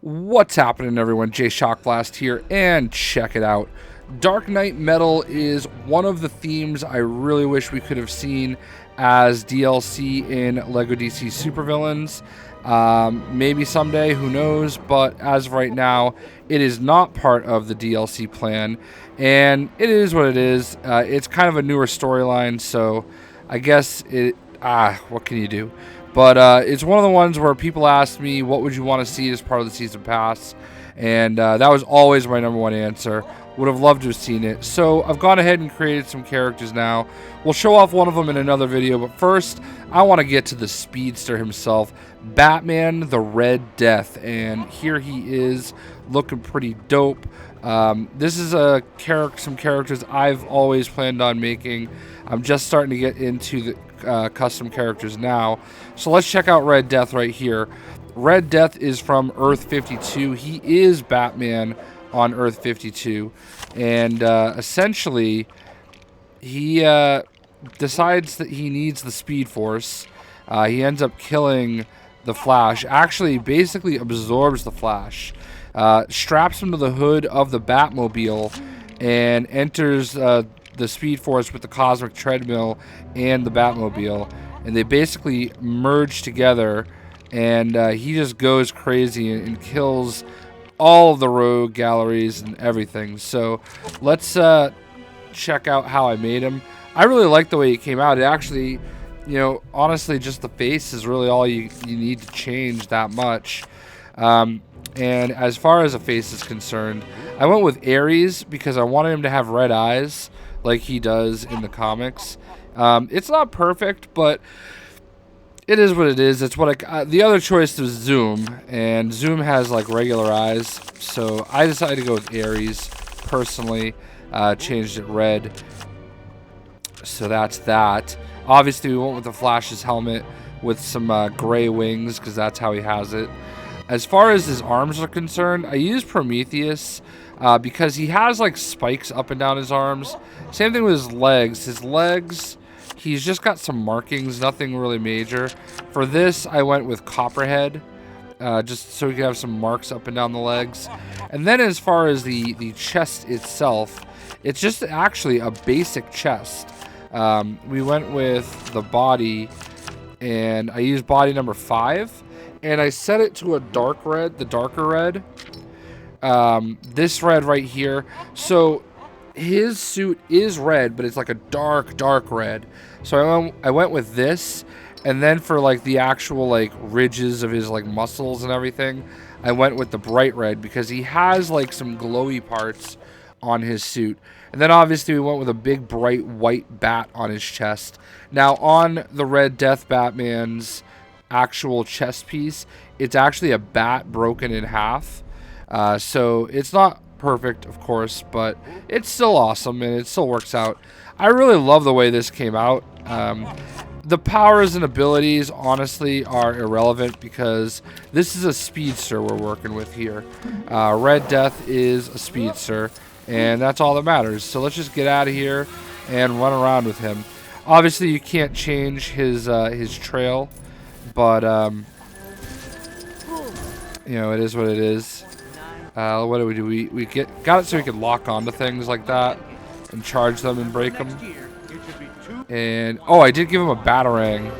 What's happening, everyone? Jay Shockblast here, and check it out. Dark Knight Metal is one of the themes I really wish we could have seen as DLC in LEGO DC Supervillains. Maybe someday, who knows, but as of right now, it is not part of the DLC plan, and it is what it is. It's kind of a newer storyline, so I guess what can you do? But it's one of the ones where people asked me, what would you want to see as part of the season pass? And that was always my number one answer. Would have loved to have seen it. So I've gone ahead and created some characters now. We'll show off one of them in another video. But first, I want to get to the speedster himself, Batman the Red Death. And here he is, looking pretty dope. This is some characters I've always planned on making. I'm just starting to get into the custom characters now. So let's check out Red Death right here. Red Death is from Earth 52. He is Batman on Earth 52. And essentially, he decides that he needs the Speedforce. He ends up killing the Flash. Actually, basically absorbs the Flash. Straps him to the hood of the Batmobile and enters the Speedforce with the Cosmic Treadmill and the Batmobile, and they basically merge together, and he just goes crazy and kills all of the rogue galleries and everything. So let's check out how I made him. I really like the way he came out. It actually, honestly, just the face is really all you need to change that much. And as far as a face is concerned, I went with Ares because I wanted him to have red eyes like he does in the comics. It's not perfect, but it is what it is. It's what the other choice was Zoom, and Zoom has like regular eyes, so I decided to go with Ares personally. Changed it red, so that's that. Obviously, we went with the Flash's helmet with some gray wings because that's how he has it. As far as his arms are concerned, I used Prometheus because he has like spikes up and down his arms. Same thing with his legs. His legs, he's just got some markings, nothing really major. For this, I went with Copperhead, just so he could have some marks up and down the legs. And then as far as the chest itself, it's just actually a basic chest. We went with the body, and I used body number 5. And I set it to a dark red, the darker red. This red right here. So his suit is red, but it's like a dark red. So I went with this. And then for like the actual like ridges of his like muscles and everything, I went with the bright red because he has like some glowy parts on his suit. And then obviously we went with a big bright white bat on his chest. Now on the Red Death Batman's actual chest piece, it's actually a bat broken in half, so it's not perfect, of course, but it's still awesome and it still works out. I really love the way this came out. The powers and abilities honestly are irrelevant because this is a speedster we're working with here. Red Death is a speedster, and that's all that matters. So let's just get out of here and run around with him. Obviously you can't change his trail, but it is what it is. What do we do? We got it so we can lock onto things like that and charge them and break them. And I did give him a batarang,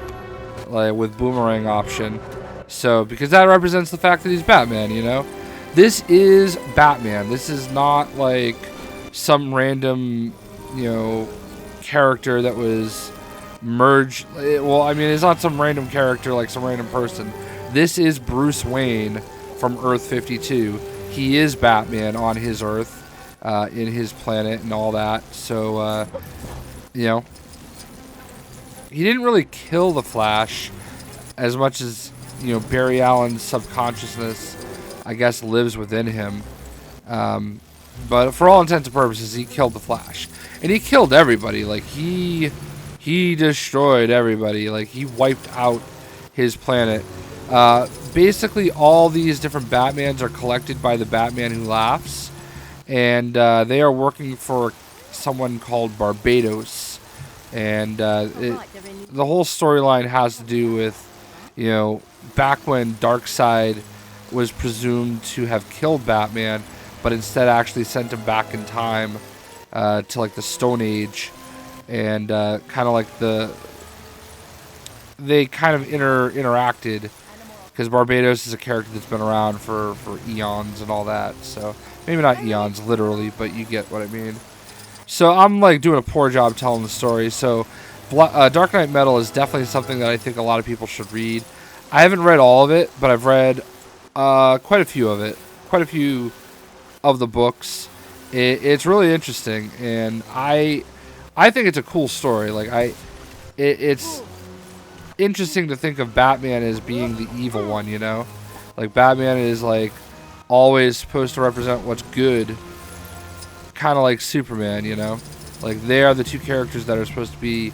like with boomerang option. So because that represents the fact that he's Batman, This is Batman. This is not like some random, character that was merged. Well, I mean, it's not some random character like some random person. This is Bruce Wayne from Earth 52. He is Batman on his Earth, in his planet and all that. So, he didn't really kill the Flash as much as, Barry Allen's subconsciousness, I guess, lives within him. But for all intents and purposes, he killed the Flash. And he killed everybody. Like, he destroyed everybody. Like, he wiped out his planet. Basically, all these different Batmans are collected by the Batman Who Laughs. And they are working for someone called Barbatos. And the whole storyline has to do with, back when Darkseid was presumed to have killed Batman, but instead actually sent him back in time to like the Stone Age, and kind of like they kind of interacted, because Barbatos is a character that's been around for eons and all that. So maybe not eons literally, but you get what I mean. So I'm like doing a poor job telling the story. So Dark Knight Metal is definitely something that I think a lot of people should read. I haven't read all of it, but I've read quite a few of it, quite a few of the books. It's really interesting, and I think it's a cool story. Like it's interesting to think of Batman as being the evil one, you know? Like Batman is like always supposed to represent what's good, kind of like Superman, you know? Like they are the two characters that are supposed to be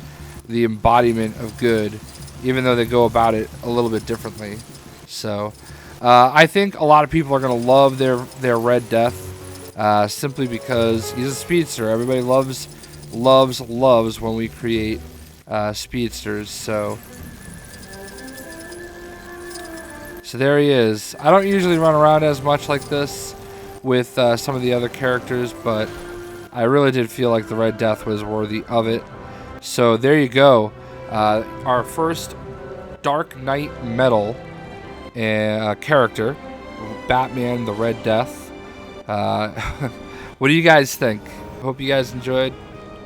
the embodiment of good, even though they go about it a little bit differently. So I think a lot of people are going to love their Red Death, simply because he's a speedster. Everybody loves when we create speedsters. So there he is. I don't usually run around as much like this with some of the other characters, but I really did feel like the Red Death was worthy of it. So there you go. Our first Dark Knight Metal character, Batman the Red Death. What do you guys think? Hope you guys enjoyed.